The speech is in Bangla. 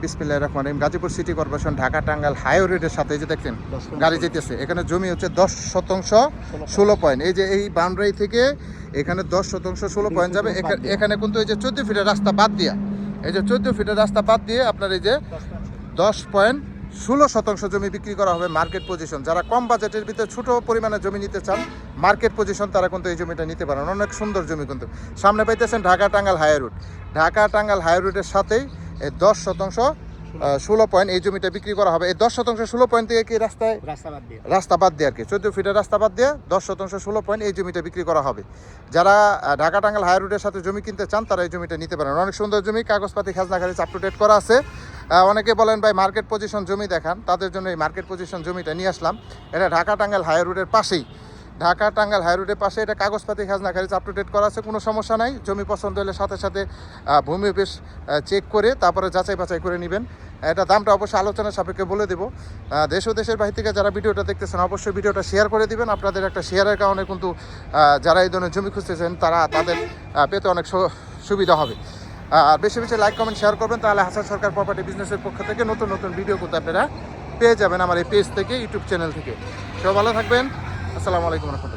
বিসমিল্লাহির রহমানির রহিম। Gazipur city corporation Dhaka Tangail highway রোডের সাথে যে দেখছেন গাড়ি যেতেছে, এখানে জমি হচ্ছে 10% 16 পয়েন্ট। এই যে এই বাউন্ডারি থেকে এখানে 10% 16 পয়েন্ট যাবে। এখানে কিন্তু এই যে 14 ফিটের রাস্তা বাদ দিয়া, এই যে 14 ফিটের রাস্তা বাদ দিয়ে আপনার এই যে 10.16 জমি বিক্রি করা হবে মার্কেট পজিশন। যারা কম বাজেটের ভিতরে ছোট পরিমাণে জমি নিতে চান মার্কেট পজিশন, তারা কিন্তু এই জমিটা নিতে পারেন। অনেক সুন্দর জমি কিন্তু সামনে পাইতেছেন Dhaka Tangail highway road. Dhaka Tangail highway রোডের সাথেই এই 10%, 16 পয়েন্ট এই জমিটা বিক্রি করা হবে। এই 10%, 16 পয়েন্ট থেকে কি রাস্তা বাদ দিয়ে আর কি 14 ফিটের রাস্তা বাদ দিয়ে 10%, 16 পয়েন্ট এই জমিটা বিক্রি করা হবে। যারা ঢাকা টাঙ্গাইল হাইওয়ে রোডের সাথে জমি কিনতে চান তারা এই জমিটা নিতে পারেন। অনেক সুন্দর জমি, কাগজপাতি খাজনা খারিজ আপ টু ডেট করা আছে। অনেকে বলেন ভাই মার্কেট পজিশন জমি দেখান, তাদের জন্য এই মার্কেট পজিশন জমিটা নিয়ে আসলাম। এটা ঢাকা টাঙ্গাইল হাইওয়ে রোডের পাশেই, ঢাকা টাঙ্গাইল হাই রোডের পাশে। এটা কাগজপাতি খাজনা খারিজ আপ টু ডেট করা আছে, কোনো সমস্যা নাই। জমি পছন্দ হলে সাথে সাথে ভূমি অফিস চেক করে তারপরে যাচাই বাছাই করে নেবেন। এটা দামটা অবশ্যই আলোচনার সাপেক্ষে বলে দেবো। দেশ ও দেশের বাইরে থেকে যারা ভিডিওটা দেখতেছেন অবশ্যই ভিডিওটা শেয়ার করে দিবেন। আপনাদের একটা শেয়ারের কারণে কিন্তু যারা এই ধরনের জমি খুঁজতেছেন তাদের পেতে অনেক সুবিধা হবে। আর বেশি বেশি লাইক কমেন্ট শেয়ার করবেন, তাহলে হাসান সরকার প্রপার্টি বিজনেসের পক্ষ থেকে নতুন নতুন ভিডিও কিন্তু আপনারা পেয়ে যাবেন আমার এই পেজ থেকে, ইউটিউব চ্যানেল থেকে। সব ভালো থাকবেন। আসসালামু আলাইকুম রহমতুল্লাহ।